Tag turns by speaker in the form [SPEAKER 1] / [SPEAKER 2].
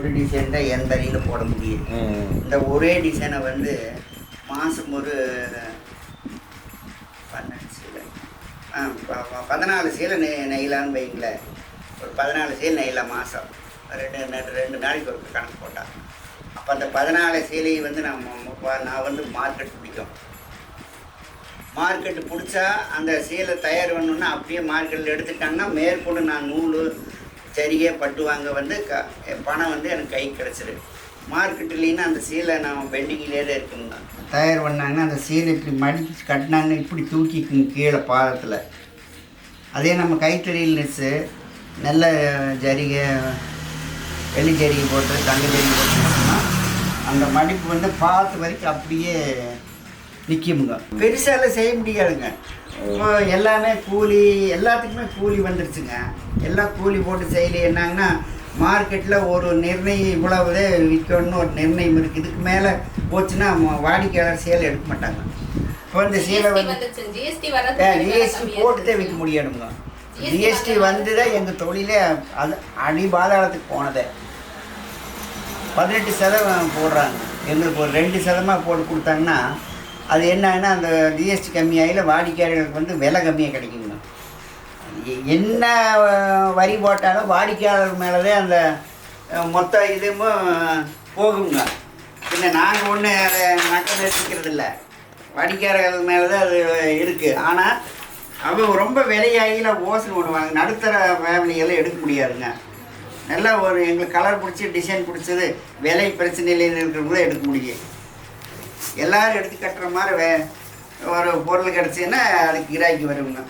[SPEAKER 1] ஒரு டிசைன் தான் எந்த அடியில் போட முடியும். இந்த ஒரே டிசைனை வந்து மாதம் ஒரு 12 சீலை 14 சீலை நெய்யலான்னு வைங்களேன். ஒரு 14 சீலை நெய்யலாம் மாதம். ரெண்டு நாளைக்கு ஒரு கணக்கு போட்டால் அப்போ அந்த 14 சீலையை வந்து நான் வந்து மார்க்கெட் பிடிக்கும். மார்க்கெட்டு பிடிச்சா அந்த சீலை தயார் பண்ணணுன்னா அப்படியே மார்க்கெட்டில் எடுத்துட்டாங்கன்னா மேற்கொண்டு நான் நூல் சரிகை பட்டு வாங்க வந்து பணம் வந்து எனக்கு கை கிடச்சிரு. மார்க்கெட்டுலேன்னா அந்த சீலை நான் பெண்டிங்கிலே தான் இருக்குங்க. தயார் பண்ணாங்கன்னா அந்த சீலை இப்படி மடிச்சு கட்டினாங்கன்னா இப்படி தூக்கிக்குங்க கீழே பாதத்தில். அதே நம்ம கைத்தறியில் நெஸ்ஸு நல்ல ஜரிகை வெள்ளி ஜரிகை போட்டு தங்க ஜரிகை போட்டுன்னா அந்த மடிப்பு வந்து பாதத்து வரைக்கும் அப்படியே நிற்குமுங்க. பெருசாலாம் செய்ய முடியாதுங்க. இப்போ எல்லாமே கூலி, எல்லாத்துக்குமே கூலி வந்துருச்சுங்க. எல்லாம் கூலி போட்டு செய்யல. என்னாங்கன்னா மார்க்கெட்டில் ஒரு நிர்ணயம் இவ்வளவுதே விற்கணும்னு ஒரு நிர்ணயம் இருக்குது. இதுக்கு மேலே போச்சுன்னா வாடிக்கையாளர் சேலை எடுக்க மாட்டாங்க. இப்போ இந்த சேலை வந்து ஜிஎஸ்டி போட்டுதான் விற்க முடியணுங்க. ஜிஎஸ்டி வந்து தான் எங்கள் தொழிலே அது அடிபாதாளத்துக்கு போனதே. 18% போடுறாங்க. எங்களுக்கு ஒரு 2% போட்டு கொடுத்தாங்கன்னா அது என்னன்னா அந்த ஜிஎஸ்டி கம்மியாகில வாடிக்கையாளர்களுக்கு வந்து விலை கம்மியாக கிடைக்குங்க. என்ன வரி போட்டாலும் வாடிக்கையாளர் மேலே அந்த மொத்த இதுவும் போகுங்க. பின்ன நாங்கள் ஒன்று அதை நட்டம் நிறுத்திக்கிறது இல்லை, வாடிக்கையாளர்கள் மேலே தான் அது இருக்குது. ஆனால் அவங்க ரொம்ப விலையாகில ஓசனை பண்ணுவாங்க. நடுத்தர ஃபேமிலியெல்லாம் எடுக்க முடியாதுங்க. நல்லா ஒரு எங்களுக்கு கலர் பிடிச்சி டிசைன் பிடிச்சது விலை பிரச்சனையில் இருக்கிறவங்களும் எடுக்க முடியும். எல்லோரும் எடுத்து கட்டுற மாதிரி ஒரு பொருள் கிடச்சின்னா அதுக்கு கிராக்கி வருங்க.